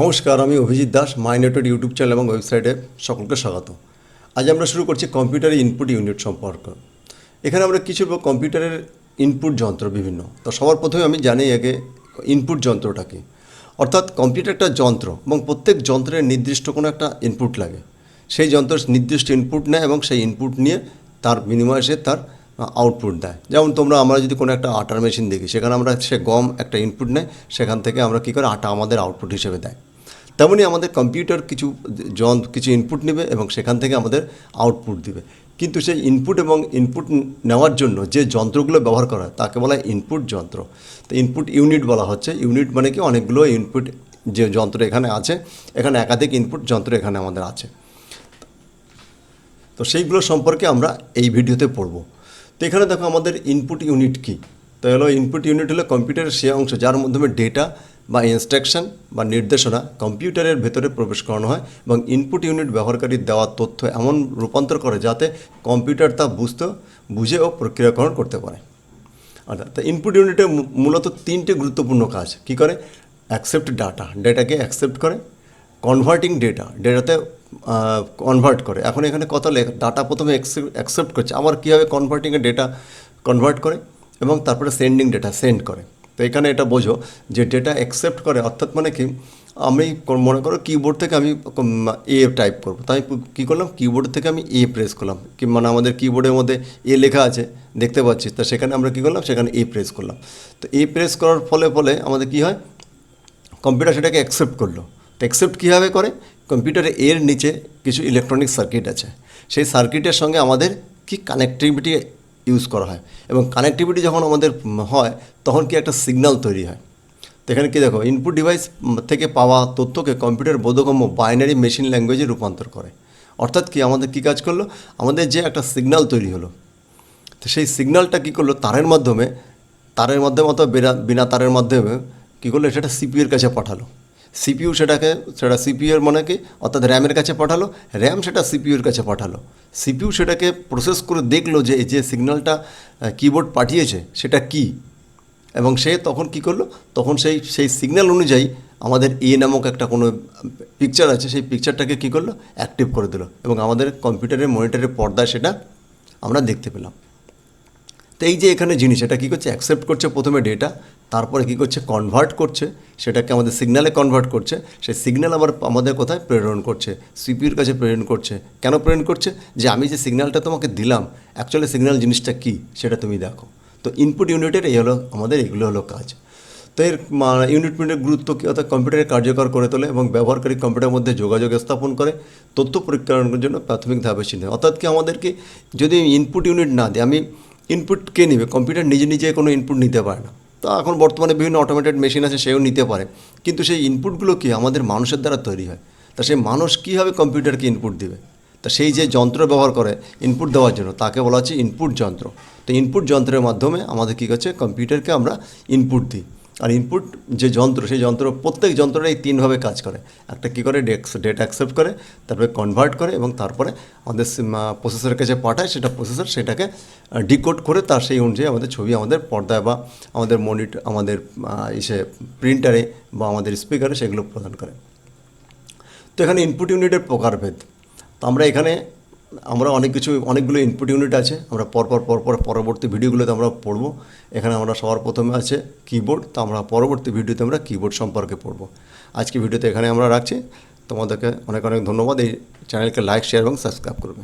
নমস্কার, আমি অভিজিৎ দাস, মাই network YouTube channel এবং ওয়েবসাইটে সকলকে স্বাগত। আজ আমরা শুরু করছি কম্পিউটারের ইনপুট ইউনিট সম্পর্ক। এখানে আমরা কিছু কম্পিউটারের ইনপুট যন্ত্র বিভিন্ন। তো সবার প্রথমে আমি জানি আগে ইনপুট যন্ত্রটাকে, অর্থাৎ কম্পিউটার একটা যন্ত্র এবং প্রত্যেক যন্ত্রের নির্দিষ্ট কোনো একটা ইনপুট লাগে। সেই যন্ত্র নির্দিষ্ট ইনপুট নেয় এবং সেই ইনপুট নিয়ে তার বিনিময়ে সে তার আউটপুট দেয়। যেমন আমরা যদি কোনো একটা আটার মেশিন দেখি, সেখানে আমরা সে গম একটা ইনপুট নেয়, সেখান থেকে আমরা কী করে আটা আমাদের আউটপুট হিসেবে দেয়। তেমনই আমাদের কম্পিউটার কিছু ইনপুট নেবে এবং সেখান থেকে আমাদের আউটপুট দিবে। কিন্তু সেই ইনপুট এবং ইনপুট নেওয়ার জন্য যে যন্ত্রগুলো ব্যবহার করা হয় তাকে বলা হয় ইনপুট যন্ত্র। তো ইনপুট ইউনিট বলা হচ্ছে। ইউনিট মানে কি, অনেকগুলো ইনপুট যে যন্ত্র এখানে আছে, এখানে একাধিক ইনপুট যন্ত্র এখানে আমাদের আছে। তো সেইগুলো সম্পর্কে আমরা এই ভিডিওতে পড়ব। তো এখানে দেখো আমাদের ইনপুট ইউনিট কী। তো হলো ইনপুট ইউনিট হলো কম্পিউটারের সে অংশ যার মাধ্যমে ডেটা বা ইনস্ট্রাকশন বা নির্দেশনা কম্পিউটারের ভেতরে প্রবেশ করানো হয় এবং ইনপুট ইউনিট ব্যবহারকারীর দেওয়া তথ্য এমন রূপান্তর করে যাতে কম্পিউটার তা বুঝে ও প্রক্রিয়াকরণ করতে পারে। অর্থাৎ ইনপুট ইউনিটে মূলত তিনটে গুরুত্বপূর্ণ কাজ কী করে। অ্যাকসেপ্ট ডেটাকে অ্যাকসেপ্ট করে, কনভার্টিং ডেটাতে কনভার্ট করে। এখন এখানে কত ডাটা প্রথমে অ্যাকসেপ্ট করছে, আবার কীভাবে কনভার্টিংয়ে ডেটা কনভার্ট করে এবং তারপরে সেন্ডিং ডেটা সেন্ড করে। তো এখানে এটা বোঝো যে ডেটা অ্যাকসেপ্ট করে অর্থাৎ মানে কি, আমি মনে করো কিবোর্ড থেকে আমি এ টাইপ করবো, তাই কী করলাম, কিবোর্ড থেকে আমি এ প্রেস করলাম, কি মানে আমাদের কিবোর্ডের মধ্যে এ লেখা আছে দেখতে পাচ্ছি, তো সেখানে আমরা কী করলাম, সেখানে এ প্রেস করলাম। তো এ প্রেস করার ফলে আমাদের কী হয়, কম্পিউটার সেটাকে অ্যাকসেপ্ট করলো। তো অ্যাকসেপ্ট কীভাবে করে, কম্পিউটারে এর নিচে কিছু ইলেকট্রনিক সার্কিট আছে, সেই সার্কিটের সঙ্গে আমাদের কি কানেক্টিভিটি ইউজ করা হয় এবং কানেক্টিভিটি যখন আমাদের হয় তখন কি একটা সিগন্যাল তৈরি হয়। তো এখানে কি দেখো, ইনপুট ডিভাইস থেকে পাওয়া তথ্যকে কম্পিউটার বোধগম্য বাইনারি মেশিন ল্যাঙ্গুয়েজে রূপান্তর করে। অর্থাৎ কি আমাদের কী কাজ করলো, আমাদের যে একটা সিগন্যাল তৈরি হলো, তো সেই সিগন্যালটা কী করলো, তারের মাধ্যমে অথবা বিনা তারের মাধ্যমে কী করলো, সেটা সিপিইউর কাছে পাঠালো। সেটা সিপিইউর মানে কি, অর্থাৎ র্যামের কাছে পাঠালো, র্যাম সেটা সিপিইউর কাছে পাঠালো। সিপিইউ সেটাকে প্রসেস করে দেখলো যে সিগন্যালটা কিবোর্ড পাঠিয়েছে সেটা কি, এবং সে তখন কী করলো, তখন সেই সিগন্যাল অনুযায়ী আমাদের নামক একটা কোনো পিকচার আছে, সেই পিকচারটাকে কী করলো, অ্যাক্টিভ করে দিল এবং আমাদের কম্পিউটারের মনিটরের পর্দায় সেটা আমরা দেখতে পেলাম। তো এই যে এখানে জিনিস, এটা কী করছে, অ্যাকসেপ্ট করছে প্রথমে ডেটা, তারপরে কী করছে, কনভার্ট করছে, সেটাকে আমাদের সিগন্যালে কনভার্ট করছে। সেই সিগন্যাল আবার আমাদের কোথায় প্রেরণ করছে, সিপিইউর কাছে প্রেরণ করছে। কেন প্রেরণ করছে, যে আমি যে সিগন্যালটা তোমাকে দিলাম, অ্যাকচুয়ালি সিগন্যাল জিনিসটা কী সেটা তুমি দেখো। তো ইনপুট ইউনিটের এগুলো হলো কাজ। তো এর ইউনিটের গুরুত্ব কী, অর্থাৎ কম্পিউটারে কার্যকর করে তোলে এবং ব্যবহারকারী কম্পিউটারের মধ্যে যোগাযোগ স্থাপন করে তথ্য প্রক্রিয়াকরণের জন্য প্রাথমিক ধাপে চিহ্ন। অর্থাৎ কি, আমাদেরকে যদি ইনপুট ইউনিট না দিই, আমি ইনপুট কে নেবে, কম্পিউটার নিজে কোনো ইনপুট নিতে পারে না। তো এখন বর্তমানে বিভিন্ন অটোমেটেড মেশিন আছে, সেও নিতে পারে, কিন্তু সেই ইনপুটগুলো কি আমাদের মানুষের দ্বারা তৈরি হয়। তা সেই মানুষ কীভাবে কম্পিউটারকে ইনপুট দিবে, তা সেই যে যন্ত্র ব্যবহার করে ইনপুট দেওয়ার জন্য তাকে বলা হচ্ছে ইনপুট যন্ত্র। তো ইনপুট যন্ত্রের মাধ্যমে আমাদের কী করছে, কম্পিউটারকে আমরা ইনপুট দিই। আর ইনপুট যে যন্ত্র, সেই যন্ত্র প্রত্যেক যন্ত্রের এই তিনভাবে কাজ করে। একটা কী করে, ডেটা অ্যাকসেপ্ট করে, তারপরে কনভার্ট করে এবং তারপরে আমাদের প্রসেসরের কাছে পাঠায়, সেটা প্রসেসর সেটাকে ডিকোড করে তার সেই অনুযায়ী আমাদের ছবি আমাদের পর্দায় বা আমাদের আমাদের প্রিন্টারে বা আমাদের স্পিকারে সেগুলো প্রদান করে। তো এখানে ইনপুট ইউনিটের প্রকারভেদ। তো আমরা অনেকগুলো ইনপুট ইউনিট আছে, আমরা পরবর্তী ভিডিওগুলোতে আমরা পড়বো। এখানে আমরা সবার প্রথমে আছে কিবোর্ড, তো আমরা পরবর্তী ভিডিওতে আমরা কিবোর্ড সম্পর্কে পড়বো। আজকে ভিডিওতে এখানে আমরা রাখছি। তোমাদেরকে অনেক ধন্যবাদ। এই চ্যানেলকে লাইক, শেয়ার এবং সাবস্ক্রাইব করবে।